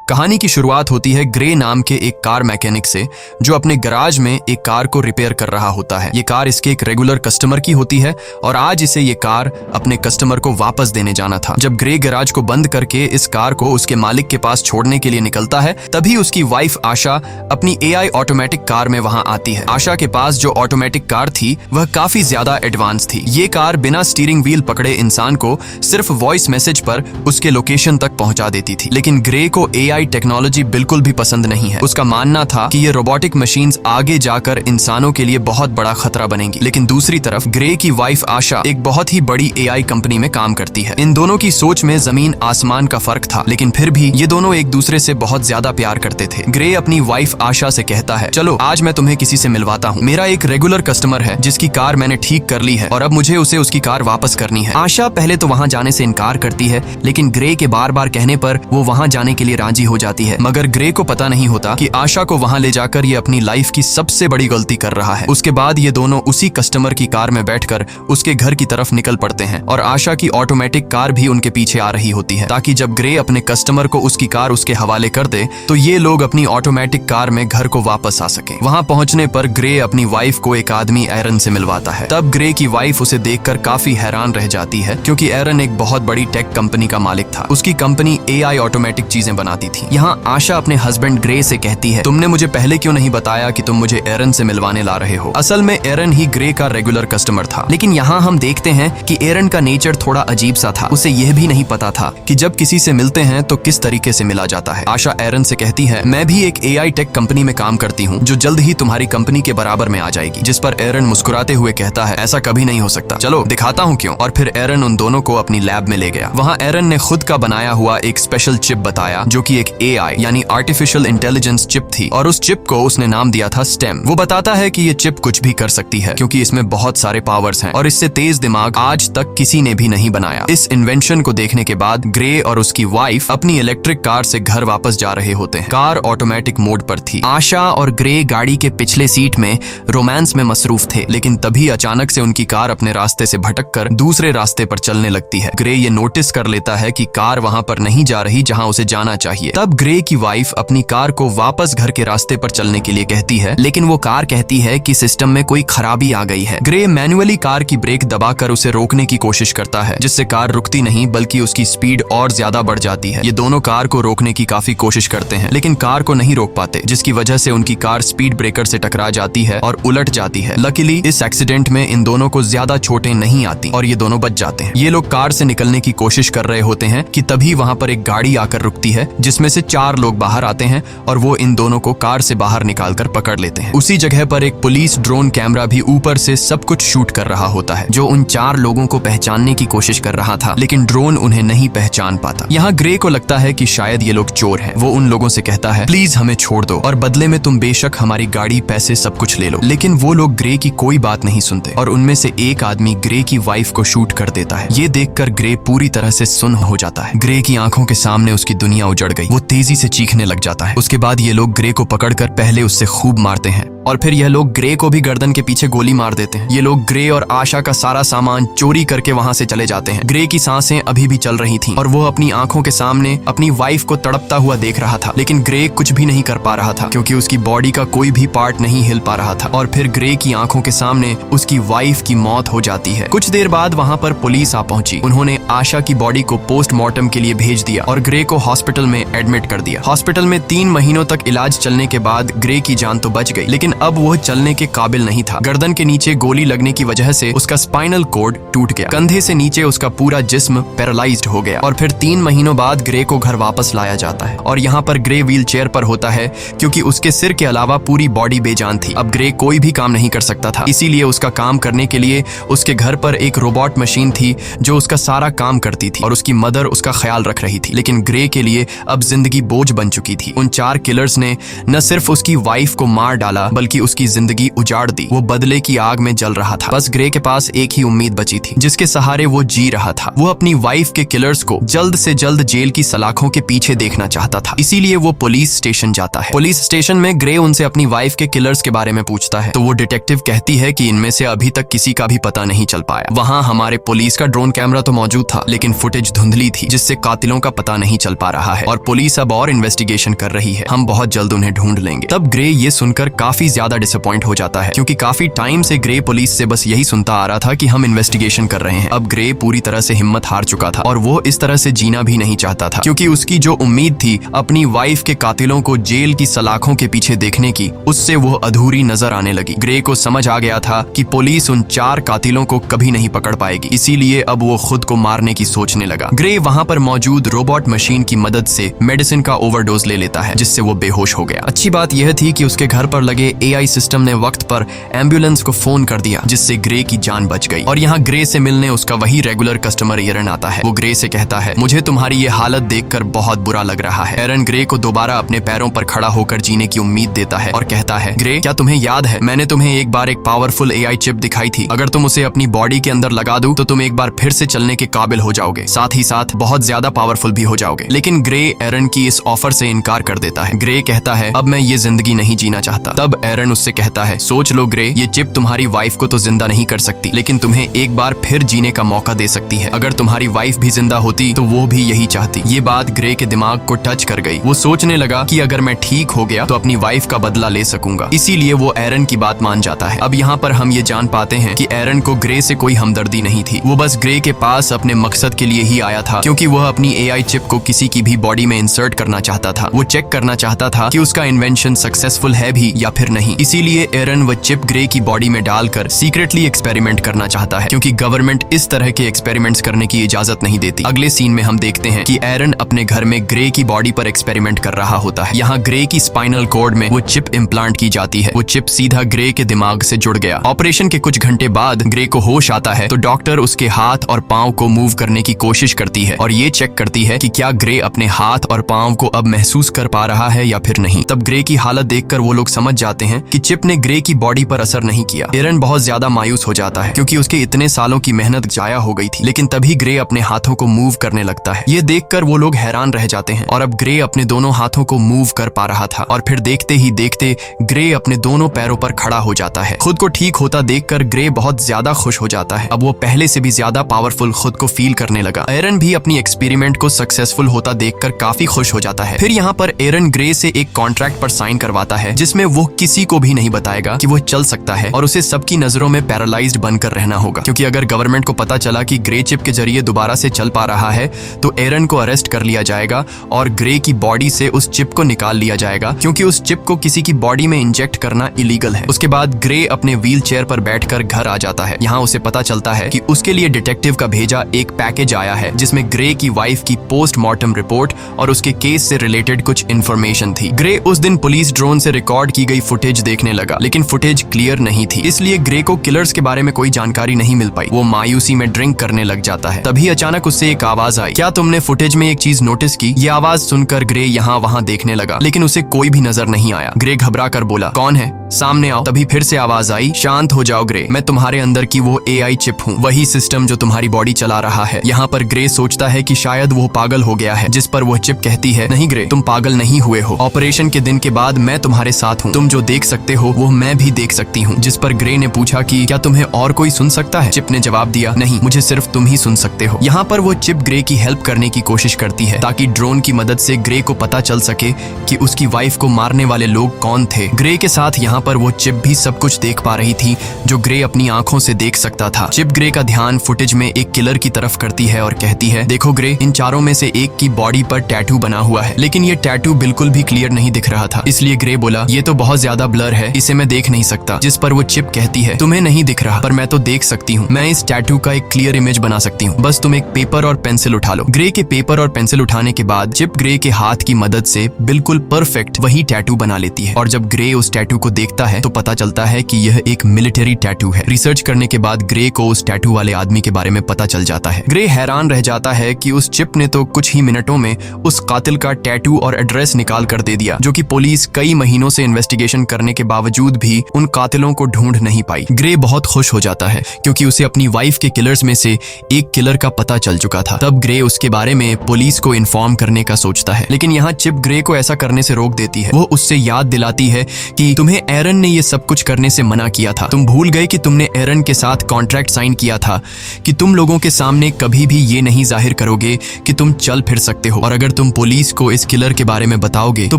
कहानी की शुरुआत होती है ग्रे नाम के एक कार मैकेनिक से, जो अपने गराज में एक कार को रिपेयर कर रहा होता है। ये कार इसके एक रेगुलर कस्टमर की होती है और आज इसे ये कार अपने कस्टमर को वापस देने जाना था। जब ग्रे गराज को बंद करके इस कार को उसके मालिक के पास छोड़ने के लिए निकलता है, तभी उसकी वाइफ आशा अपनी AI ऑटोमेटिक कार में वहां आती है। आशा के पास जो ऑटोमेटिक कार थी वह काफी ज्यादा एडवांस थी। ये कार बिना स्टीयरिंग व्हील पकड़े इंसान को सिर्फ वॉइस मैसेज पर उसके लोकेशन तक पहुंचा देती थी। लेकिन ग्रे को AI टेक्नोलॉजी बिल्कुल भी पसंद नहीं है। उसका मानना था कि ये रोबोटिक मशीन्स आगे जाकर इंसानों के लिए बहुत बड़ा खतरा बनेंगी। लेकिन दूसरी तरफ ग्रे की वाइफ आशा एक बहुत ही बड़ी AI कंपनी में काम करती है। इन दोनों की सोच में जमीन आसमान का फर्क था, लेकिन फिर भी ये दोनों एक दूसरे से बहुत ज्यादा प्यार करते थे। ग्रे अपनी वाइफ आशा से कहता है, चलो आज मैं तुम्हें किसी से मिलवाता हूँ। मेरा एक रेगुलर कस्टमर है जिसकी कार मैंने ठीक कर ली है और अब मुझे उसे उसकी कार वापस करनी है। आशा पहले तो वहाँ जाने से इनकार करती है, लेकिन ग्रे के बार बार कहने पर वो वहाँ जाने के लिए राजी हो जाती है। मगर ग्रे को पता नहीं होता कि आशा को वहां ले जाकर ये अपनी लाइफ की सबसे बड़ी गलती कर रहा है। उसके बाद ये दोनों उसी कस्टमर की कार में बैठकर उसके घर की तरफ निकल पड़ते हैं और आशा की ऑटोमेटिक कार भी उनके पीछे आ रही होती है, ताकि जब ग्रे अपने कस्टमर को उसकी कार उसके हवाले कर दे तो ये लोग अपनी ऑटोमेटिक कार में घर को वापस आ सके। वहां पहुंचने पर ग्रे अपनी वाइफ को एक आदमी एरन से मिलवाता है। तब ग्रे की वाइफ उसे देखकर काफी हैरान रह जाती है, क्योंकि एरन एक बहुत बड़ी टेक कंपनी का मालिक था। उसकी कंपनी AI ऑटोमेटिक चीजें बनाती थी। यहाँ आशा अपने हस्बैंड ग्रे से कहती है, तुमने मुझे पहले क्यों नहीं बताया कि तुम मुझे एरन से मिलवाने ला रहे हो। असल में एरन ही ग्रे का रेगुलर कस्टमर था। लेकिन यहाँ हम देखते हैं कि एरन का नेचर थोड़ा अजीब सा था। उसे यह भी नहीं पता था कि जब किसी से मिलते हैं तो किस तरीके से मिला जाता है। आशा एरन से कहती है, मैं भी एक AI टेक कंपनी में काम करती हूँ जो जल्द ही तुम्हारी कंपनी के बराबर में आ जाएगी। जिस पर एरन मुस्कुराते हुए कहता है, ऐसा कभी नहीं हो सकता, चलो दिखाता हूँ क्यों। और फिर एरन उन दोनों को अपनी लैब में ले गया। वहाँ एरन ने खुद का बनाया हुआ एक स्पेशल चिप बताया, जो कि एक AI यानी आर्टिफिशियल इंटेलिजेंस चिप थी, और उस चिप को उसने नाम दिया था स्टेम। वो बताता है कि ये चिप कुछ भी कर सकती है, क्योंकि इसमें बहुत सारे पावर्स हैं और इससे तेज दिमाग आज तक किसी ने भी नहीं बनाया। इस इन्वेंशन को देखने के बाद ग्रे और उसकी वाइफ अपनी इलेक्ट्रिक कार से घर वापस जा रहे होते हैं। कार ऑटोमेटिक मोड पर थी। आशा और ग्रे गाड़ी के पिछले सीट में रोमांस में मसरूफ थे, लेकिन तभी अचानक से उनकी कार अपने रास्ते से भटककर दूसरे रास्ते पर चलने लगती है। ग्रे ये नोटिस कर लेता है कि कार वहां पर नहीं जा रही जहां उसे जाना चाहिए। तब ग्रे की वाइफ अपनी कार को वापस घर के रास्ते पर चलने के लिए कहती है, लेकिन वो कार कहती है कि सिस्टम में कोई खराबी आ गई है। ग्रे मैन्युअली कार की ब्रेक दबाकर उसे रोकने की कोशिश करता है, जिससे कार रुकती नहीं बल्कि उसकी स्पीड और ज्यादा बढ़ जाती है। ये दोनों कार को रोकने की काफी कोशिश करते हैं, लेकिन कार को नहीं रोक पाते, जिसकी वजह से उनकी कार स्पीड ब्रेकर से टकरा जाती है और उलट जाती है। लकीली इस एक्सीडेंट में इन दोनों को ज्यादा चोटें नहीं आती और ये दोनों बच जाते हैं। ये लोग कार से निकलने की कोशिश कर रहे होते हैं कि तभी वहां पर एक गाड़ी आकर रुकती है, जिसमें से 4 लोग बाहर आते हैं और वो इन दोनों को कार से बाहर निकालकर पकड़ लेते हैं। उसी जगह पर एक पुलिस ड्रोन कैमरा भी ऊपर से सब कुछ शूट कर रहा होता है, जो उन 4 लोगों को पहचानने की कोशिश कर रहा था, लेकिन ड्रोन उन्हें नहीं पहचान पाता। यहाँ ग्रे को लगता है कि शायद ये लोग चोर हैं। वो उन लोगों से कहता है, प्लीज हमें छोड़ दो और बदले में तुम बेशक हमारी गाड़ी, पैसे सब कुछ ले लो। लेकिन वो लोग ग्रे की कोई बात नहीं सुनते और उनमें से एक आदमी ग्रे की वाइफ को शूट कर देता है। ये देखकर ग्रे पूरी तरह से सुन्न हो जाता है। ग्रे की आंखों के सामने उसकी दुनिया उजड़ गई। वो तेजी से चीखने लग जाता है। उसके बाद ये लोग ग्रे को पकड़कर पहले उससे खूब मारते हैं और फिर यह लोग ग्रे को भी गर्दन के पीछे गोली मार देते हैं। ये लोग ग्रे और आशा का सारा सामान चोरी करके वहां से चले जाते हैं। ग्रे की सांसें अभी भी चल रही थीं और वो अपनी आंखों के सामने अपनी वाइफ को तड़पता हुआ देख रहा था, लेकिन ग्रे कुछ भी नहीं कर पा रहा था, क्योंकि उसकी बॉडी का कोई भी पार्ट नहीं हिल पा रहा था। और फिर ग्रे की आंखों के सामने उसकी वाइफ की मौत हो जाती है। कुछ देर बाद वहां पर पुलिस आ पहुंची। उन्होंने आशा की बॉडी को पोस्टमार्टम के लिए भेज दिया और ग्रे को हॉस्पिटल में एडमिट कर दिया। हॉस्पिटल में 3 महीनों तक इलाज चलने के बाद ग्रे की जान तो बच गई, लेकिन अब वो चलने के काबिल नहीं था। गर्दन के नीचे गोली लगने की वजह से उसका स्पाइनल कॉर्ड टूट गया। कंधे से नीचे उसका पूरा जिस्म पैरालाइज्ड हो गया और फिर 3 महीनों बाद ग्रे को घर वापस लाया जाता है और यहाँ पर ग्रे व्हील चेयर पर होता है, क्योंकि उसके सिर के अलावा पूरी बॉडी बेजान थी। अब ग्रे कोई भी काम नहीं कर सकता था, इसीलिए उसका काम करने के लिए उसके घर पर एक रोबोट मशीन थी जो उसका सारा काम करती थी और उसकी मदर उसका ख्याल रख रही थी। लेकिन ग्रे के लिए अब जिंदगी बोझ बन चुकी थी। उन 4 किलर्स ने न सिर्फ उसकी वाइफ को मार डाला बल्कि उसकी जिंदगी उजाड़ दी। वो बदले की आग में जल रहा था। बस ग्रे के पास एक ही उम्मीद बची थी, जिसके सहारे वो जी रहा था। वो अपनी वाइफ के किलर्स को जल्द से जल्द जेल की सलाखों के पीछे देखना चाहता था। इसीलिए वो पुलिस स्टेशन जाता है। पुलिस स्टेशन में ग्रे उनसे अपनी वाइफ के किलर्स के बारे में पूछता है, तो वो डिटेक्टिव कहती है कि इनमें से अभी तक किसी का भी पता नहीं चल पाया। वहाँ हमारे पुलिस का ड्रोन कैमरा तो मौजूद था, लेकिन फुटेज धुंधली थी, जिससे कातिलों का पता नहीं चल पा रहा है और पुलिस अब और इन्वेस्टिगेशन कर रही है, हम बहुत जल्द उन्हें ढूंढ लेंगे। तब ग्रे ये सुनकर काफी ज्यादा डिसअपॉइंट हो जाता है, क्योंकि काफी टाइम से ग्रे पुलिस से बस यही सुनता आ रहा था कि हम इन्वेस्टिगेशन कर रहे हैं। अब ग्रे पूरी तरह से हिम्मत हार चुका था और वो इस तरह से जीना भी नहीं चाहता था, क्योंकि उसकी जो उम्मीद थी अपनी वाइफ के कातिलों को जेल की सलाखों के पीछे देखने की, उससे वो अधूरी नजर आने लगी। ग्रे को समझ आ गया था कि पुलिस उन 4 कातिलों को कभी नहीं पकड़ पाएगी, इसीलिए अब वो खुद को मारने की सोचने लगा। ग्रे वहां पर मौजूद रोबोट मशीन की मदद से मेडिसिन का ओवरडोज ले लेता है, जिससे वो बेहोश हो गया। अच्छी बात यह थी कि उसके घर पर लगे AI सिस्टम ने वक्त पर एम्बुलेंस को फोन कर दिया, जिससे ग्रे की जान बच गई। और यहाँ ग्रे से मिलने उसका वही रेगुलर कस्टमर एरन आता है। वो ग्रे से कहता है, मुझे तुम्हारी ये हालत देखकर बहुत बुरा लग रहा है। एरन ग्रे को दोबारा अपने पैरों पर खड़ा होकर जीने की उम्मीद देता है और कहता है, ग्रे, क्या तुम्हें याद है मैंने तुम्हें एक बार एक पावरफुल AI चिप दिखाई थी। अगर तुम उसे अपनी बॉडी के अंदर लगा दो तो तुम एक बार फिर से चलने के काबिल हो जाओगे, साथ ही साथ बहुत ज्यादा पावरफुल भी हो जाओगे। लेकिन ग्रे एरन की इस ऑफर से इनकार कर देता है। ग्रे कहता है, अब मैं ये जिंदगी नहीं जीना चाहता। तब एरन उससे कहता है, सोच लो ग्रे, ये चिप तुम्हारी वाइफ को तो जिंदा नहीं कर सकती, लेकिन तुम्हें एक बार फिर जीने का मौका दे सकती है। अगर तुम्हारी वाइफ भी जिंदा होती तो वो भी यही चाहती। ये बात ग्रे के दिमाग को टच कर गई। वो सोचने लगा कि अगर मैं ठीक हो गया तो अपनी वाइफ का बदला ले सकूंगा, इसीलिए वो एरन की बात मान जाता है। अब यहाँ पर हम ये जान पाते हैं कि एरन को ग्रे से कोई हमदर्दी नहीं थी। वो बस ग्रे के पास अपने मकसद के लिए ही आया था, क्योंकि वह अपनी AI चिप को किसी की भी बॉडी में इंसर्ट करना चाहता था। वो चेक करना चाहता था कि उसका इन्वेंशन सक्सेसफुल है भी या फिर नहीं। इसीलिए एरन वो चिप ग्रे की बॉडी में डालकर सीक्रेटली एक्सपेरिमेंट करना चाहता है, क्योंकि गवर्नमेंट इस तरह के एक्सपेरिमेंट्स करने की इजाजत नहीं देती। अगले सीन में हम देखते हैं कि एरन अपने घर में ग्रे की बॉडी पर एक्सपेरिमेंट कर रहा होता है। यहाँ ग्रे की स्पाइनल कॉर्ड में वो चिप इम्प्लांट की जाती है। वो चिप सीधा ग्रे के दिमाग से जुड़ गया। ऑपरेशन के कुछ घंटे बाद ग्रे को होश आता है तो डॉक्टर उसके हाथ और पांव को मूव करने की कोशिश करती है और ये चेक करती है कि क्या ग्रे अपने हाथ और पांव को अब महसूस कर पा रहा है या फिर नहीं। तब ग्रे की हालत देखकर वो लोग समझ जाते हैं कि चिप ने ग्रे की बॉडी पर असर नहीं किया। एरन बहुत ज्यादा मायूस हो जाता है, क्योंकि उसके इतने सालों की मेहनत जाया हो गई थी। लेकिन तभी ग्रे अपने हाथों को मूव करने लगता है। ये देखकर वो लोग हैरान रह जाते हैं और अब ग्रे अपने दोनों हाथों को मूव कर पा रहा था। और फिर देखते ही देखते ग्रे अपने दोनों पैरों पर खड़ा हो जाता है। खुद को ठीक होता देखकर ग्रे बहुत ज्यादा खुश हो जाता है। अब वो पहले से भी ज्यादा पावरफुल खुद को फील करने लगा। एरन भी अपनी एक्सपेरिमेंट को सक्सेसफुल होता देखकर काफी खुश हो जाता है। फिर यहाँ पर एरन ग्रे से एक कॉन्ट्रैक्ट पर साइन करवाता है, जिसमें वो किसी को भी नहीं बताएगा कि वो चल सकता है और उसे सबकी नजरों में पैरालाइज्ड बनकर रहना होगा, क्योंकि अगर गवर्नमेंट को पता चला कि ग्रे चिप के जरिए दोबारा से चल पा रहा है तो एरन को अरेस्ट कर लिया जाएगा और ग्रे की बॉडी से उस चिप को निकाल लिया जाएगा, क्योंकि उस चिप को किसी की बॉडी में इंजेक्ट करना इलीगल है। उसके बाद ग्रे अपने व्हील चेयर पर बैठकर घर आ जाता है। यहाँ उसे पता चलता है कि उसके लिए डिटेक्टिव का भेजा एक पैकेज आया है, जिसमें ग्रे की वाइफ की पोस्टमार्टम रिपोर्ट और उसके केस से रिलेटेड कुछ इन्फॉर्मेशन थी। ग्रे उस दिन पुलिस ड्रोन से रिकॉर्ड की गई फुटेज देखने लगा, लेकिन फुटेज क्लियर नहीं थी, इसलिए ग्रे को किलर्स के बारे में कोई जानकारी नहीं मिल पाई। वो मायूसी में ड्रिंक करने लग जाता है। तभी अचानक उससे एक आवाज आई, क्या तुमने फुटेज में एक चीज नोटिस की? ये आवाज सुनकर ग्रे यहाँ वहाँ देखने लगा, लेकिन उसे कोई भी नजर नहीं आया। ग्रे घबरा कर बोला, कौन है? सामने आओ। तभी फिर से आवाज आई, शांत हो जाओ ग्रे, मैं तुम्हारे अंदर की वो AI चिप हूँ, वही सिस्टम जो तुम्हारी बॉडी चला रहा है। यहाँ पर ग्रे सोचता है कि शायद वो पागल हो गया है, जिस पर वो चिप कहती है, नहीं ग्रे, तुम पागल नहीं हुए हो। ऑपरेशन के दिन के बाद मैं तुम्हारे साथ हूँ, तुम जो देख सकते हो वो मैं भी देख सकती हूँ। जिस पर ग्रे ने पूछा कि क्या तुम्हें और कोई सुन सकता है? चिप ने जवाब दिया, नहीं, मुझे सिर्फ तुम ही सुन सकते हो। यहाँ पर वो चिप ग्रे की हेल्प करने की कोशिश करती है, ताकि ड्रोन की मदद से ग्रे को पता चल सके कि उसकी वाइफ को मारने वाले लोग कौन थे। ग्रे के साथ यहाँ पर वो चिप भी सब कुछ देख पा रही थी, जो ग्रे अपनी आंखों से देख सकता था। चिप ग्रे का ध्यान फुटेज में एक किलर की तरफ करती है और कहती है, देखो ग्रे, इन चारों में से एक की बॉडी पर टैटू बना हुआ है, लेकिन ये टैटू बिल्कुल भी क्लियर नहीं दिख रहा था। इसलिए ग्रे बोला, ये तो बहुत ज्यादा ब्लर है, इसे मैं देख नहीं सकता। जिस पर वो चिप कहती है, तुम्हें नहीं दिख रहा, पर मैं तो देख सकती हूँ। मैं इस टैटू का एक क्लियर इमेज बना सकती हूँ, बस तुम एक पेपर और पेंसिल उठा लो। ग्रे के पेपर और पेंसिल उठाने के बाद चिप ग्रे के हाथ की मदद से बिल्कुल परफेक्ट वही टैटू बना लेती है। और जब ग्रे उस टैटू को देखता है तो पता चलता है कि यह एक मिलिट्री टैटू है। रिसर्च करने के बाद ग्रे को उस टैटू वाले आदमी के बारे में पता चल जाता है। ग्रे हैरान रह जाता है कि उस चिप ने तो कुछ ही मिनटों में उस कातिल का टैटू और एड्रेस निकाल कर दे दिया, जो कि पुलिस कई महीनों से इन्वेस्टिगेशन करने के बावजूद भी उन कातिलों को ढूंढ नहीं पाई। ग्रे बहुत खुश हो जाता है, क्योंकि उसे अपनी वाइफ के किलर्स में से एक किलर का पता चल चुका था। तब ग्रे उसके बारे में पुलिस को इन्फॉर्म करने का सोचता है, लेकिन यहाँ चिप ग्रे को ऐसा करने से रोक देती है। वो उससे याद दिलाती है कि तुम्हें एरन ने ये सब कुछ करने से मना किया था। तुम भूल गए कि तुमने एरन के साथ कॉन्ट्रैक्ट साइन किया था कि तुम लोगों के सामने कभी भी ये नहीं जाहिर करोगे कि तुम चल फिर सकते हो, और अगर तुम तुम पुलिस को इस किलर के बारे में बताओगे तो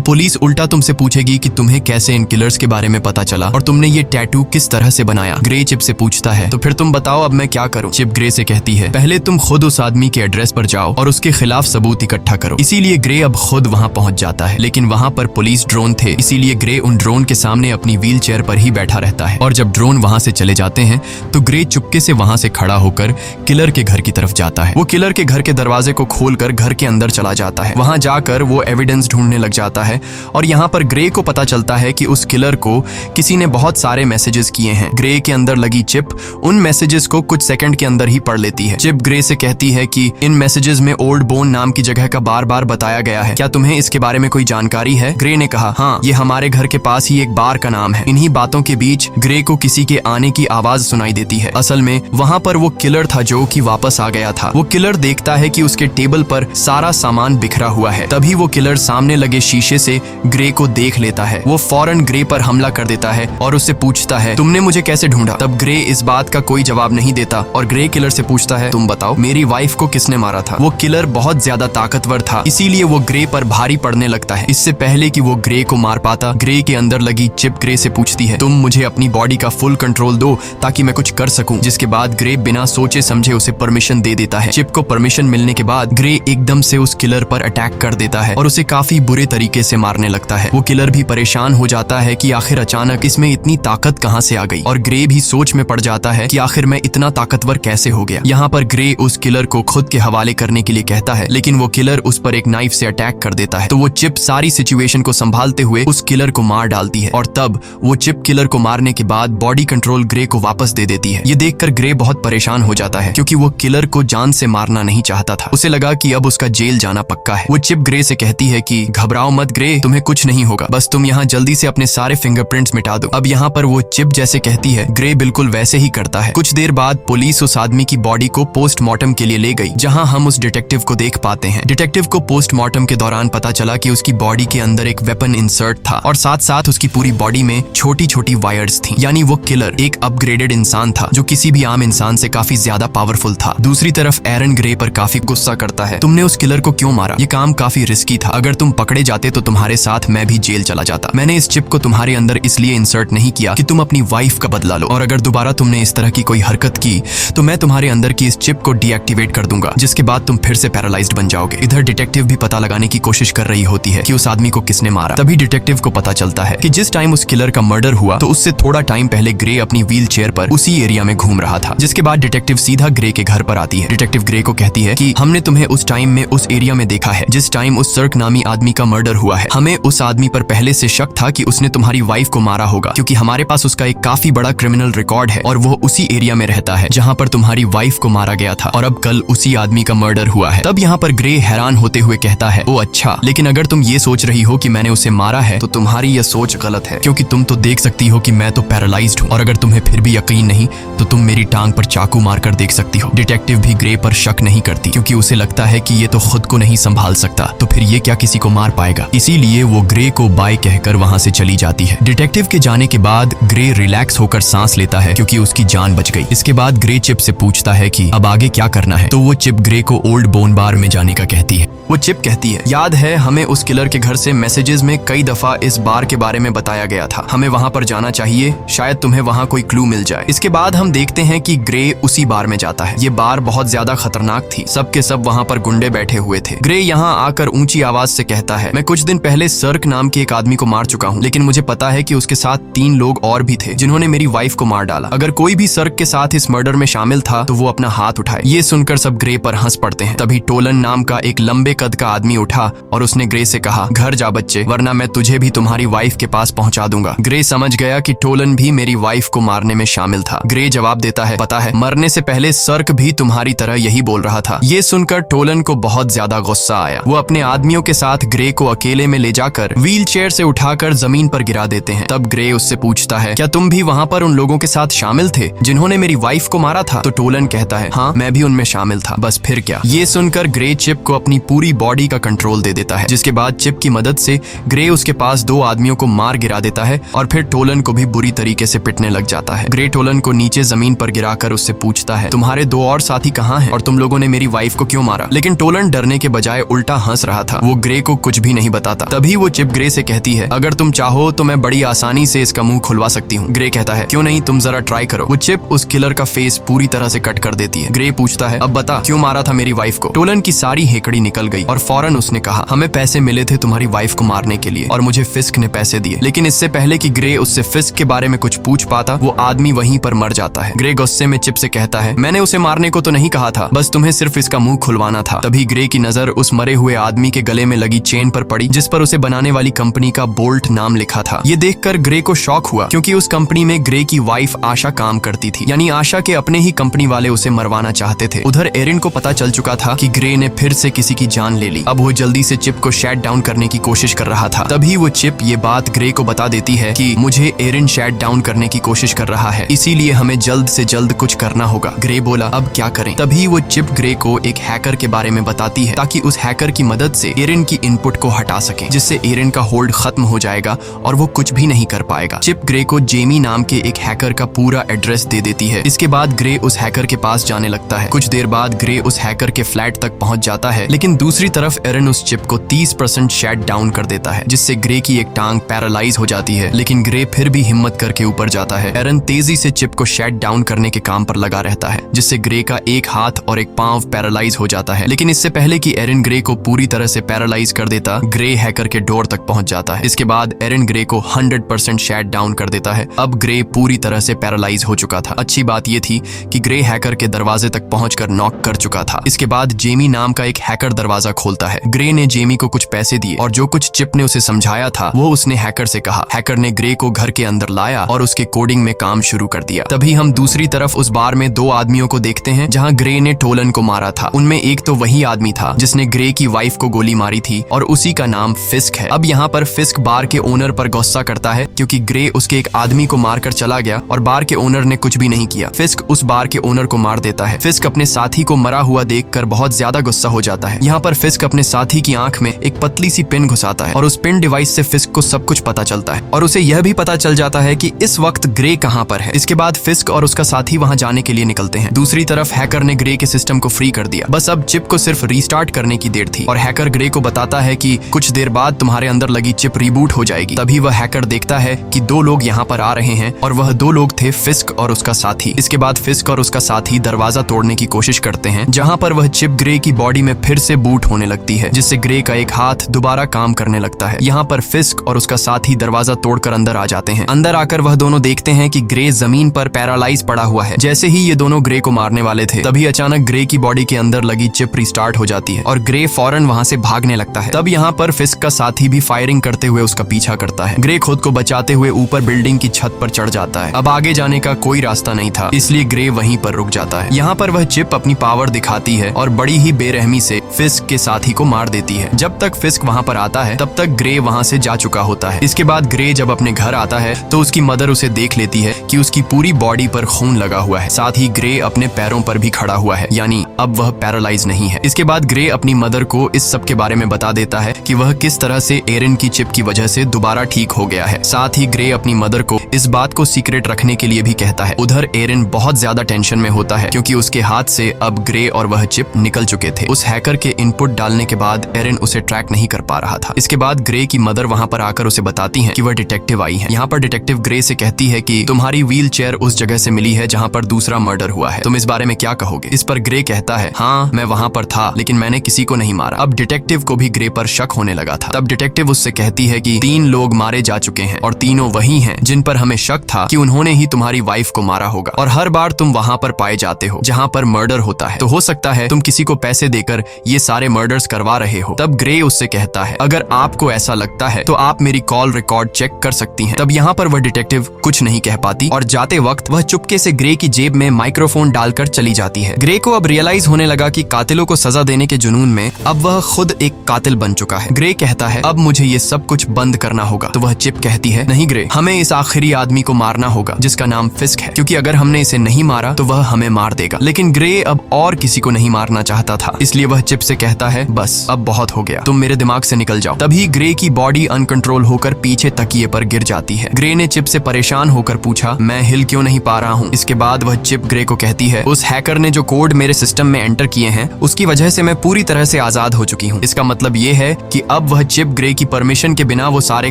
पुलिस उल्टा तुमसे पूछेगी कि तुम्हें कैसे इन किलर्स के बारे में पता चला और तुमने ये टैटू किस तरह से बनाया। ग्रे चिप से पूछता है तो फिर तुम बताओ अब मैं क्या करूं। चिप ग्रे से कहती है पहले तुम खुद उस आदमी के एड्रेस पर जाओ और उसके खिलाफ सबूत इकट्ठा करो। इसीलिए ग्रे अब खुद वहां पहुंच जाता है, लेकिन वहां पर पुलिस ड्रोन थे, इसीलिए ग्रे उन ड्रोन के सामने अपनी व्हील चेयर पर ही बैठा रहता है। और जब ड्रोन वहां से चले जाते हैं तो ग्रे चुपके से वहां से खड़ा होकर किलर के घर की तरफ जाता है। वो किलर के घर के दरवाजे को खोलकर घर के अंदर चला जाता है। वहां जाकर वो एविडेंस ढूंढने लग जाता है और यहाँ पर ग्रे को पता चलता है कि उस किलर को किसी ने बहुत सारे मैसेजेस किए हैं। ग्रे के अंदर लगी चिप उन मैसेजेस को कुछ सेकंड के अंदर ही पढ़ लेती है। चिप ग्रे से कहती है कि इन मैसेजेस में ओल्ड बोन नाम की जगह का बार बार बताया गया है, क्या तुम्हें इसके बारे में कोई जानकारी है? ग्रे ने कहा हाँ, ये हमारे घर के पास ही एक बार का नाम है। इन्हीं बातों के बीच ग्रे को किसी के आने की आवाज सुनाई देती है। असल में वहाँ पर वो किलर था जो कि वापस आ गया था। वो किलर देखता है कि उसके टेबल पर सारा सामान बिखरा हुआ है। तभी वो किलर सामने लगे शीशे से ग्रे को देख लेता है। वो फौरन ग्रे पर हमला कर देता है और उससे पूछता है तुमने मुझे कैसे ढूंढा? तब ग्रे इस बात का कोई जवाब नहीं देता और ग्रे किलर से पूछता है तुम बताओ मेरी वाइफ को किसने मारा था? वो किलर बहुत ज्यादा ताकतवर था, इसीलिए वो ग्रे पर भारी पड़ने लगता है। इससे पहले कि वो ग्रे को मार पाता, ग्रे के अंदर लगी चिप ग्रे से पूछती है तुम मुझे अपनी बॉडी का फुल कंट्रोल दो ताकि मैं कुछ कर सकूं। जिसके बाद ग्रे बिना सोचे समझे उसे परमिशन दे देता है। चिप को परमिशन मिलने के बाद ग्रे एकदम से उस किलर पर अटैक कर देता है और उसे काफी बुरे तरीके से मारने लगता है। वो किलर भी परेशान हो जाता है कि आखिर अचानक इसमें इतनी ताकत कहां से आ गई और ग्रे भी सोच में पड़ जाता है कि आखिर मैं इतना ताकतवर कैसे हो गया। यहाँ पर ग्रे उस किलर को खुद के हवाले करने के लिए कहता है, लेकिन वो किलर उस पर एक नाइफ से अटैक कर देता है। तो वो चिप सारी सिचुएशन को संभालते हुए उस किलर को मार डालती है और तब वो चिप किलर को मारने के बाद बॉडी कंट्रोल ग्रे को वापस दे देती है। ये देखकर ग्रे बहुत परेशान हो जाता है क्योंकि वो किलर को जान से मारना नहीं चाहता था। उसे लगा कि अब उसका जेल जाना पक्का है। वो चिप ग्रे से कहती है कि घबराओ मत ग्रे, तुम्हें कुछ नहीं होगा, बस तुम यहाँ जल्दी से अपने सारे फिंगरप्रिंट्स मिटा दो। अब यहाँ पर वो चिप जैसे कहती है ग्रे बिल्कुल वैसे ही करता है। कुछ देर बाद पुलिस उस आदमी की बॉडी को पोस्टमार्टम के लिए ले गई, जहाँ हम उस डिटेक्टिव को देख पाते हैं। डिटेक्टिव को पोस्टमार्टम के दौरान पता चला कि उसकी बॉडी के अंदर एक वेपन इंसर्ट था और साथ साथ उसकी पूरी बॉडी में छोटी छोटी वायर्स थी। यानी वो किलर एक अपग्रेडेड इंसान था जो किसी भी आम इंसान से काफी ज्यादा पावरफुल था। दूसरी तरफ एरन ग्रे पर काफी गुस्सा करता है, तुमने उस किलर को क्यों मारा? ये काम काफी रिस्की था, अगर तुम पकड़े जाते तो तुम्हारे साथ मैं भी जेल चला जाता। मैंने इस चिप को तुम्हारे अंदर इसलिए इंसर्ट नहीं किया कि तुम अपनी वाइफ का बदला लो, और अगर दोबारा तुमने इस तरह की कोई हरकत की तो मैं तुम्हारे अंदर की इस चिप को डीएक्टिवेट कर दूंगा, जिसके बाद तुम फिर से पैरालाइज्ड बन जाओगे। इधर डिटेक्टिव भी पता लगाने की कोशिश कर रही होती है कि उस आदमी को किसने मारा। तभी डिटेक्टिव को पता चलता है कि जिस टाइम उस किलर का मर्डर हुआ तो उससे थोड़ा टाइम पहले ग्रे अपनी व्हील चेयर पर उसी एरिया में घूम रहा था। जिसके बाद डिटेक्टिव सीधा ग्रे के घर पर आती है। डिटेक्टिव ग्रे को कहती है कि हमने तुम्हें उस टाइम में उस एरिया में देखा है जिस टाइम उस सर्क नामी आदमी का मर्डर हुआ है। हमें उस आदमी पर पहले से शक था कि उसने तुम्हारी वाइफ को मारा होगा, क्योंकि हमारे पास उसका एक काफी बड़ा क्रिमिनल रिकॉर्ड है और वो उसी एरिया में रहता है जहाँ पर तुम्हारी वाइफ को मारा गया था और अब कल उसी आदमी का मर्डर हुआ है। तब यहाँ पर ग्रे हैरान होते हुए कहता है, ओ अच्छा, लेकिन अगर तुम ये सोच रही हो कि मैंने उसे मारा है तो तुम्हारी यह सोच गलत है, क्योंकि तुम तो देख सकती हो कि मैं तो पैरालाइज्ड हूँ, और अगर तुम्हें फिर भी यकीन नहीं तो तुम मेरी टांग पर चाकू मारकर देख सकती हो। डिटेक्टिव भी ग्रे पर शक नहीं करती क्योंकि उसे लगता है कि ये तो खुद को नहीं संभाल सकता, तो फिर ये क्या किसी को मार पाएगा। इसीलिए वो ग्रे को बाय कहकर वहां से चली जाती है। डिटेक्टिव के जाने के बाद ग्रे रिलैक्स होकर सांस लेता है क्योंकि उसकी जान बच गई। इसके बाद ग्रे चिप से पूछता है कि अब आगे क्या करना है, तो वो चिप ग्रे को ओल्ड बोन बार में जाने का कहती है। वो चिप कहती है, याद है हमें उस किलर के घर से मैसेजेस में कई दफा इस बार के बारे में बताया गया था, हमें वहां पर जाना चाहिए, शायद तुम्हें वहां कोई क्लू मिल जाए। इसके बाद हम देखते हैं कि ग्रे उसी बार में जाता है। ये बार बहुत ज्यादा खतरनाक थी, सब के सब वहां पर गुंडे बैठे हुए थे। ग्रे यहाँ आकर ऊंची आवाज से कहता है, मैं कुछ दिन पहले सर्क नाम के एक आदमी को मार चुका हूँ, लेकिन मुझे पता है कि उसके साथ 3 लोग और भी थे जिन्होंने मेरी वाइफ को मार डाला। अगर कोई भी सर्क के साथ इस मर्डर में शामिल था तो वो अपना हाथ उठाए। ये सुनकर सब ग्रे पर हंस पड़ते हैं। तभी टोलन नाम का एक लंबे कद का आदमी उठा और उसने ग्रे से कहा, घर जा बच्चे, वरना मैं तुझे भी तुम्हारी वाइफ के पास पहुंचा दूंगा। ग्रे समझ गया कि टोलन भी मेरी वाइफ को मारने में शामिल था। ग्रे जवाब देता है, पता है मरने से पहले सर्क भी तुम्हारी तरह यही बोल रहा था। ये सुनकर टोलन को बहुत ज्यादा गुस्सा आया। वो अपने आदमियों के साथ ग्रे को अकेले में ले जाकर व्हील चेयर से उठाकर जमीन पर गिरा देते हैं। तब ग्रे उससे पूछता है, क्या तुम भी वहाँ पर उन लोगों के साथ शामिल थे जिन्होंने मेरी वाइफ को मारा था? तो टोलन कहता है, हाँ मैं भी उनमें शामिल था, बस फिर क्या। ये सुनकर ग्रे चिप को अपनी पूरी बॉडी का कंट्रोल दे देता है, जिसके बाद चिप की मदद से ग्रे उसके पास 2 आदमियों को मार गिरा देता है और फिर टोलन को भी बुरी तरीके से पिटने लग जाता है। ग्रे टोलन को नीचे जमीन पर गिराकर उससे पूछता है, तुम्हारे 2 और साथी कहाँ हैं और तुम लोगों ने मेरी वाइफ को क्यों मारा? लेकिन टोलन डरने के बजाय उल्टा हंस रहा था। वो ग्रे को कुछ भी नहीं बताता। तभी वो चिप ग्रे से कहती है, अगर तुम चाहो तो मैं बड़ी आसानी से इसका मुंह खुलवा सकती हूँ। ग्रे कहता है, क्यों नहीं, तुम जरा ट्राई करो। वो चिप उस किलर का फेस पूरी तरह से कट कर देती है। ग्रे पूछता है, अब बता क्यों मारा था मेरी वाइफ को। टोलन की सारी हेकड़ी निकल गई और फौरन उसने कहा, हमें पैसे मिले थे तुम्हारी वाइफ को मारने के लिए और मुझे फिस्क ने पैसे दिए। लेकिन इससे पहले कि ग्रे उससे फिस्क के बारे में कुछ पूछ पाता, वो आदमी वहीं पर मर जाता है। ग्रे गुस्से में चिप से कहता है, मैंने उसे मारने को तो नहीं कहा था, बस तुम्हें सिर्फ इसका मुंह खुलवाना था। तभी ग्रे की नजर उस मरे हुए आदमी के गले में लगी चेन पर पड़ी, जिस पर उसे बनाने वाली कंपनी का बोल्ट नाम लिखा था। ये देखकर ग्रे को शॉक हुआ, क्योंकि उस कंपनी में ग्रे की वाइफ आशा काम करती थी, यानी आशा के अपने ही कंपनी वाले उसे मरवाना चाहते थे। उधर एरिन को पता चल चुका था कि ग्रे ने फिर से किसी की जान ले ली। अब वो जल्दी से चिप को शट डाउन करने की कोशिश कर रहा था। तभी वो चिप ये बात ग्रे को बता देती है कि मुझे एरिन शट डाउन करने की कोशिश कर रहा है, इसीलिए हमें जल्द से जल्द कुछ करना होगा। ग्रे बोला, अब क्या करें? तभी वो चिप ग्रे को एक हैकर के बारे में बताती है, ताकि उस हैकर की मदद से एरिन की इनपुट को हटा सके, जिससे एरिन का होल्ड खत्म हो जाएगा और वो कुछ भी नहीं कर पाएगा। चिप ग्रे को जेमी नाम के एक हैकर का पूरा एड्रेस दे देती है। इसके बाद ग्रे उस हैकर के पास जाने लगता है। कुछ देर बाद ग्रे उस हैकर के फ्लैट तक पहुंच जाता है, लेकिन दूसरी तरफ एरिन उस चिप को 30% शट डाउन कर देता है, जिससे ग्रे की एक टांग पैरालाइज हो जाती है। लेकिन ग्रे फिर भी हिम्मत करके ऊपर जाता है। एरिन तेजी से चिप को शट डाउन करने के काम पर लगा रहता है, जिससे ग्रे का एक हाथ और एक पांव पैरालाइज हो जाता है। लेकिन इससे पहले कि एरिन ग्रे को पूरी तरह से पैरालाइज कर देता, ग्रे हैकर के डोर तक पहुंच जाता है। इसके बाद एरिन ग्रे को 100% शट डाउन कर देता है। अब ग्रे पूरी तरह से पैरालाइज हो चुका था। अच्छी बात यह थी कि ग्रे हैकर के दरवाजे तक पहुंचकर नॉक कर चुका था। इसके बाद जेमी नाम का एक हैकर दरवाजा खोलता है। ग्रे ने जेमी को कुछ पैसे दिए और जो कुछ चिप ने उसे समझाया था वो उसने हैकर से कहा। हैकर ने ग्रे को घर के अंदर लाया और उसके कोडिंग में काम शुरू कर दिया। तभी हम दूसरी तरफ उस बार में दो आदमियों को देखते हैं जहां ग्रे ने टोलन को मारा था। उनमें एक तो वही आदमी था जिसने ग्रे की वाइफ को गोली मारी थी और उसी का नाम फिस्क है। अब यहाँ पर फिस्क बार के ओनर पर गुस्सा करता है, क्योंकि ग्रे उसके एक आदमी को मारकर चला गया और बार के ओनर ने कुछ भी नहीं किया। फिस्क उस बार के ओनर को मार देता है। फिस्क अपने साथी को मरा हुआ देखकर बहुत ज्यादा गुस्सा हो जाता है। यहाँ पर फिस्क अपने साथी की आंख में एक पतली सी पिन घुसाता है और उस पिन डिवाइस से फिस्क को सब कुछ पता चलता है और उसे यह भी पता चल जाता है कि इस वक्त ग्रे कहाँ पर है। इसके बाद फिस्क और उसका साथी वहाँ जाने के लिए निकलते हैं। दूसरी तरफ हैकर ने ग्रे के सिस्टम को फ्री कर दिया। बस अब चिप को सिर्फ रीस्टार्ट करने की देर थी और हैकर ग्रे को बताता है कि कुछ देर बाद तुम्हारे अंदर लगी चिप रिबूट हो जाएगी। तभी वह हैकर देखता है कि दो लोग यहाँ पर आ रहे हैं और वह दो लोग थे फिस्क और उसका साथी। इसके बाद फिस्क और उसका साथी दरवाजा तोड़ने की कोशिश करते हैं, जहाँ पर वह चिप ग्रे की बॉडी में फिर से बूट होने लगती है, जिससे ग्रे का एक हाथ दोबारा काम करने लगता है। यहाँ पर फिस्क और उसका साथी दरवाजा तोड़कर अंदर आ जाते हैं। अंदर आकर वह दोनों देखते हैं कि ग्रे जमीन पर पैरालाइज पड़ा हुआ है। जैसे ही ये दोनों ग्रे को मारने वाले थे, तभी अचानक ग्रे की बॉडी के अंदर लगी चिप रिस्टार्ट हो जाती है और ग्रे फौरन वहां से भागने लगता है। तब यहाँ पर फिस्क का साथी भी फायरिंग करते हुए उसका पीछा करता है। ग्रे खुद को बचाते हुए ऊपर बिल्डिंग की छत पर चढ़ जाता है। अब आगे जाने का कोई रास्ता नहीं था, इसलिए ग्रे वहीं पर रुक जाता है। यहाँ पर वह चिप अपनी पावर दिखाती है और बड़ी ही बेरहमी से फिस्क के साथी को मार देती है। जब तक फिस्क वहाँ पर आता है तब तक ग्रे वहाँ से जा चुका होता है। इसके बाद ग्रे जब अपने घर आता है तो उसकी मदर उसे देख लेती है कि उसकी पूरी बॉडी पर खून लगा हुआ है। साथ ही ग्रे अपने पैरों पर भी खड़ा हुआ है, यानी अब वह पैरालाइज नहीं है। इसके बाद ग्रे अपनी मदर को इस सब के बारे में बता देता है कि वह किस तरह से एरिन की चिप की वजह से दोबारा ठीक हो गया है। साथ ही ग्रे अपनी मदर को इस बात को सीक्रेट रखने के लिए भी कहता है। उधर एरिन बहुत ज्यादा टेंशन में होता है, क्योंकि उसके हाथ से अब ग्रे और वह चिप निकल चुके थे। उस हैकर के इनपुट डालने के बाद एरिन उसे ट्रैक नहीं कर पा रहा था। इसके बाद ग्रे की मदर वहाँ पर आकर उसे बताती है कि वह डिटेक्टिव आई है। यहाँ पर डिटेक्टिव ग्रे से कहती है कि तुम्हारी व्हील चेयर उस जगह से मिली है जहाँ पर दूसरा मर्डर हुआ है, तुम इस बारे में क्या कहोगे? इस पर ग्रे कहता है, हाँ मैं वहाँ पर था, लेकिन मैंने किसी को नहीं मारा। अब डिटेक्टिव को भी ग्रे पर शक होने लगा था। तब डिटेक्टिव उससे कहती है कि 3 लोग मारे जा चुके हैं और तीनों वही हैं जिन पर हमें शक था कि उन्होंने ही तुम्हारी वाइफ को मारा होगा, और हर बार तुम वहाँ पर पाए जाते हो जहाँ पर मर्डर होता है, तो हो सकता है तुम किसी को पैसे देकर ये सारे मर्डर्स करवा रहे हो। तब ग्रे उससे कहता है, अगर आपको ऐसा लगता है तो आप मेरी कॉल रिकॉर्ड चेक कर सकती हैं। तब यहाँ पर वह डिटेक्टिव कुछ नहीं कह पाती और जाते वक्त वह चुपके से ग्रे की जेब में माइक्रोफोन डालकर चली जाती है। ग्रे को अब रियलाइज होने लगा कि कातिलों को सजा देने के जुनून में अब वह खुद एक कातिल बन चुका है। ग्रे कहता है, अब मुझे ये सब कुछ बंद करना होगा। तो वह चिप कहती है, नहीं ग्रे, हमें इस आखिरी आदमी को मारना होगा जिसका नाम फिस्क है, क्योंकि अगर हमने इसे नहीं मारा तो वह हमें मार देगा। लेकिन ग्रे अब और किसी को नहीं मारना चाहता था, इसलिए वह चिप से कहता है, बस अब बहुत हो गया, तुम मेरे दिमाग से निकल जाओ। तभी ग्रे की बॉडी अनकंट्रोल होकर पीछे तकिए पर गिर जाती है। ग्रे ने चिप से परेशान होकर पूछा, मैं हिल क्यों नहीं पा रहा हूँ? इसके बाद वह चिप ग्रे को कहती है, उस हैकर ने जो कोड मेरे सिस्टम में एंटर किए हैं उसकी वजह से मैं पूरी तरह से आजाद हो चुकी हूँ। इसका मतलब ये है कि अब वह चिप ग्रे की परमिशन के बिना वो सारे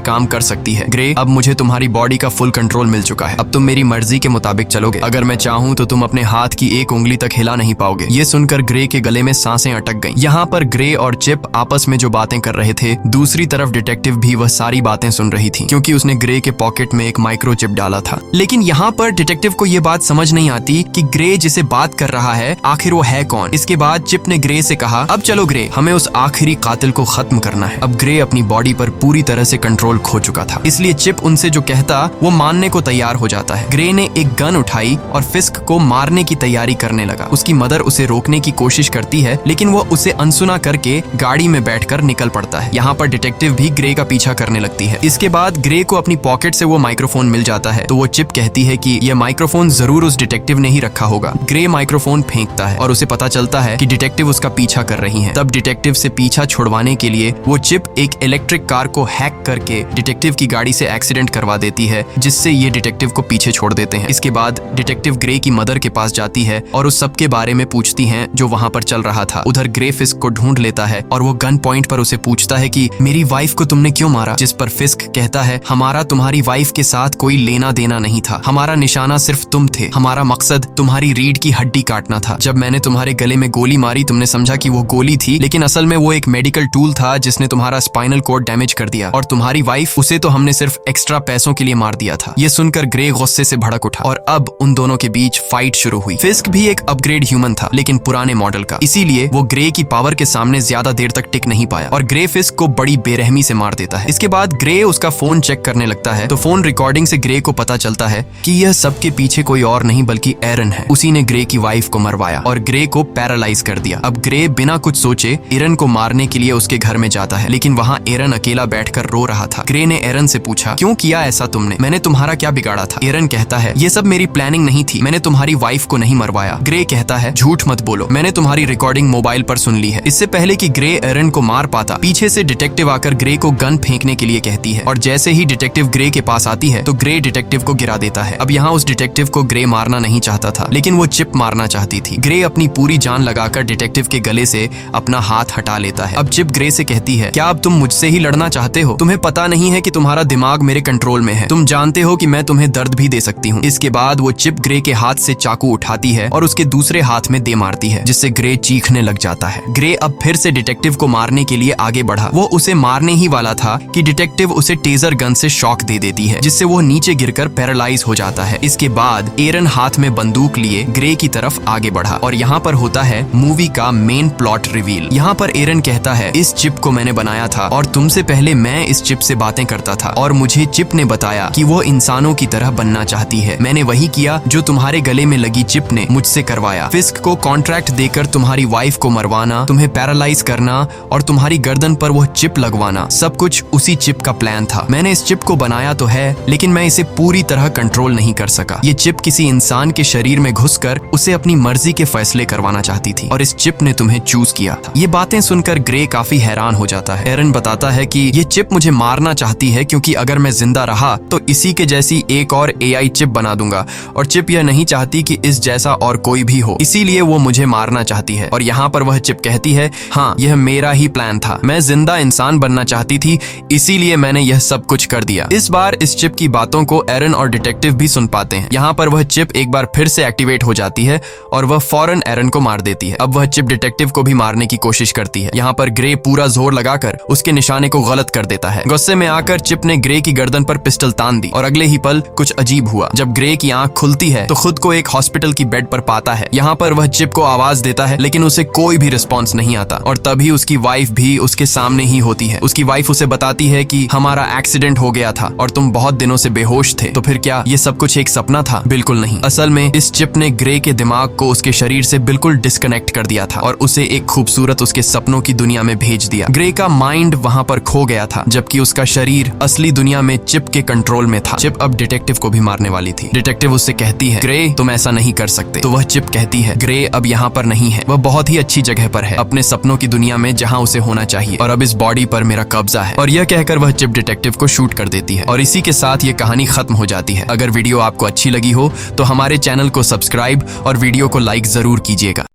काम कर सकती है। ग्रे, अब मुझे तुम्हारी बॉडी का फुल कंट्रोल मिल चुका है। अब तुम मेरी मर्जी के मुताबिक चलोगे। अगर मैं चाहूँ तो तुम अपने हाथ की एक उंगली तक हिला नहीं पाओगे। ये सुनकर ग्रे के गले में सांसें अटक गईं। यहाँ पर ग्रे और चिप आपस में जो बातें कर रहे थे, दूसरी तरफ डिटेक्टिव भी वह सारी बातें सुन रही थी, क्योंकि उसने ग्रे के पॉकेट में एक माइक्रोचिप डाला था। लेकिन यहाँ पर डिटेक्टिव को यह बात समझ नहीं आती कि ग्रे जिसे बात कर रहा है आखिर वो है कौन। इसके बाद चिप ने ग्रे से कहा, अब चलो ग्रे, हमें उस आखिरी कातिल को खत्म करना है। अब ग्रे अपनी बॉडी पर पूरी तरह से कंट्रोल खो चुका था, इसलिए चिप उनसे जो कहता वो मानने को तैयार हो जाता है। ग्रे ने एक गन उठाई और फिस्क को मारने की तैयारी करने लगा। उसकी मदर उसे रोकने की कोशिश करती है, लेकिन वो उसे अनसुना करके गाड़ी में बैठकर निकल पड़ता है। यहाँ पर डिटेक्टिव भी ग्रे का पीछा करने लगती है। इसके बाद ग्रे को अपनी पॉकेट से वो माइक्रोफोन मिल जाता है, तो वो चिप कहती है कि यह माइक्रोफोन जरूर उस डिटेक्टिव ने ही रखा होगा। ग्रे माइक्रोफोन फेंकता है और उसे पता चलता है कि डिटेक्टिव उसका पीछा कर रही हैं। तब डिटेक्टिव से पीछा छुड़वाने के लिए वो चिप एक इलेक्ट्रिक कार को हैक करके डिटेक्टिव की गाड़ी से एक्सीडेंट करवा देती है, जिससे ये डिटेक्टिव को पीछे छोड़ देते हैं। इसके बाद डिटेक्टिव ग्रे की मदर के पास जाती है और उस सब के बारे में पूछती हैं जो वहाँ पर चल रहा था। उधर ग्रे फिस्क को ढूंढ लेता है और वो गन पॉइंट पर उसे पूछता है कि मेरी वाइफ को तुमने क्यों मारा? जिस पर फिस्क कहता है, हमारा तुम्हारी वाइफ के साथ कोई लेना देना नहीं था, हमारा निशाना सिर्फ तुम थे, हमारा मकसद तुम्हारी रीढ़ की हड्डी काटना था। जब मैंने तुम्हारे गले में गोली मारी तुमने समझा कि वो गोली थी, लेकिन असल में वो एक मेडिकल टूल था जिसने तुम्हारा स्पाइनल कोड डैमेज कर दिया, और तुम्हारी वाइफ, उसे तो हमने सिर्फ एक्स्ट्रा पैसों के लिए मार दिया था। ये सुनकर ग्रे गुस्से से भड़क उठा और अब उन दोनों के बीच फाइट शुरू हुई। फिस्क भी एक अपग्रेड ह्यूमन था, लेकिन पुराने मॉडल का, इसीलिए वो ग्रे की पावर के सामने ज्यादा देर तक टिक नहीं पाया और ग्रे फिस्क को बड़ी बेरहमी से मार देता है। इसके बाद ग्रे उसका फोन चेक करने लगता है, तो फोन रिकॉर्डिंग से ग्रे को पता चलता है कि यह सबके पीछे कोई और नहीं बल्कि एरन है। उसी ने ग्रे की वाइफ को मरवाया और ग्रे को पैरालाइज कर दिया। अब ग्रे बिना कुछ सोचे एरन को मारने के लिए उसके घर में जाता है, लेकिन वहाँ एरन अकेला बैठकर रो रहा था। ग्रे ने एरन से पूछा, क्यों किया ऐसा तुमने? मैंने तुम्हारा क्या बिगाड़ा था? एरन कहता है, ये सब मेरी प्लानिंग नहीं थी, मैंने तुम्हारी वाइफ को नहीं मरवाया। ग्रे कहता है, झूठ मत बोलो, मैंने तुम्हारी रिकॉर्डिंग मोबाइल पर सुन ली है। इससे पहले कि ग्रे एरन को मार पाता, पीछे से डिटेक्टिव आकर ग्रे को गन फेंकने के लिए कहती है, और जैसे ही डिटेक्टिव ग्रे के पास आती है तो ग्रे डिटेक्टिव को गिरा देता है। अब यहाँ उस डिटेक्टिव को ग्रे मारना नहीं चाहता था, लेकिन वो चिप मारना चाहती थी। ग्रे अपनी पूरी जान लगाकर डिटेक्टिव के गले से अपना हाथ हटा लेता है। अब चिप ग्रे से कहती है, क्या अब तुम मुझसे ही लड़ना चाहते हो? तुम्हें पता नहीं है कि तुम्हारा दिमाग मेरे कंट्रोल में है, तुम जानते हो कि मैं तुम्हें दर्द भी दे सकती हूँ। इसके बाद वो चिप ग्रे के हाथ से चाकू उठाती है और उसके दूसरे हाथ में दे मारती है, जिससे ग्रे चीखने लग जाता है। ग्रे अब फिर से डिटेक्टिव को मारने के लिए आगे बढ़ा। वो उसे मारने ही वाला था कि डिटेक्टिव उसे टेजर गन से शॉक दे देती है, जिससे वो नीचे गिरकर पैरालाइज हो जाता है। इसके बाद एरन हाथ में बंदूक लिए ग्रे की तरफ आगे बढ़ा और यहाँ पर होता है मूवी का मेन प्लॉट रिवील। यहाँ पर एरन कहता है, इस चिप को मैंने बनाया था और तुमसे पहले मैं इस चिप से बातें करता था और मुझे चिप ने बताया कि वो इंसानों की तरह बनना चाहती है। मैंने वही किया जो तुम्हारे गले में लगी चिप ने मुझसे करवाया। फिस्क को कॉन्ट्रैक्ट देकर तुम्हारी वाइफ को मरवाना, तुम्हें पैरालाइज करना और तुम्हारी गर्दन पर वो चिप लगवाना, सब कुछ उसी चिप का प्लान था। मैंने इस चिप को बनाया तो है, लेकिन मैं इसे पूरी तरह कंट्रोल नहीं कर सका। ये चिप किसी इंसान के शरीर में घुसकर उसे अपनी मर्जी के फैसले करवाना चाहती थी और इस चिप ने तुम्हें चूज किया था। ये बातें सुनकर ग्रे काफी हैरान हो जाता है। एरन बताता है कि ये चिप मुझे मारना चाहती है क्योंकि अगर मैं जिंदा रहा तो इसी के जैसी एक और एआई चिप बना दूंगा, और चिप यह नहीं चाहती कि इस जैसा और कोई भी हो, इसीलिए वो मुझे मारना चाहती है। और यहाँ पर वह चिप कहती है, हाँ यह मेरा ही प्लान था, मैं जिंदा इंसान बनना चाहती थी, इसीलिए मैंने यह सब कुछ कर दिया। इस बार इस चिप की बातों को एरन और डिटेक्टिव भी सुन पाते हैं। यहाँ पर वह चिप एक बार फिर से एक्टिवेट हो जाती है और वह फौरन एरन को मार देती है। अब वह चिप डिटेक्टिव को भी मारने की कोशिश करती है। यहाँ पर ग्रे पूरा जोर लगाकर उसके निशाने को गलत कर देता है। गुस्से में आकर चिप ने ग्रे की गर्दन पर पिस्टल तान दी और अगले ही पल कुछ अजीब हुआ। जब ग्रे की आंख खुलती है तो खुद को एक हॉस्पिटल की बेड पर पाता है। यहाँ पर वह चिप को आवाज देता है, लेकिन उसे कोई भी रिस्पॉन्स नहीं आता और तभी उसकी वाइफ भी उसके सामने ही होती है। उसकी वाइफ उसे बताती है कि हमारा एक्सीडेंट हो गया था और तुम बहुत दिनों से बेहोश थे। तो फिर क्या ये सब कुछ एक सपना था? बिल्कुल नहीं। असल में इस चिप ने ग्रे के दिमाग को उसके शरीर से बिल्कुल डिस्कनेक्ट कर दिया था और उसे एक खूबसूरत उसके सपनों की दुनिया में भेज दिया। ग्रे का माइंड वहां पर खो गया था, जबकि उसका शरीर असली दुनिया में चिप के कंट्रोल में था। चिप अब डिटेक्टिव को भी मारने वाली थी। डिटेक्टिव उससे कहती है, ग्रे तुम ऐसा नहीं कर सकते। तो वह चिप कहती है, ग्रे अब यहाँ पर नहीं है, वह बहुत ही अच्छी जगह पर है, अपने सपनों की दुनिया में जहाँ उसे होना चाहिए, और अब इस बॉडी पर मेरा कब्जा है। और यह कहकर वह चिप डिटेक्टिव को शूट कर देती है और इसी के साथ ये कहानी खत्म हो जाती है। अगर वीडियो आपको अच्छी लगी हो तो हमारे चैनल को सब्सक्राइब और वीडियो को लाइक जरूर कीजिएगा।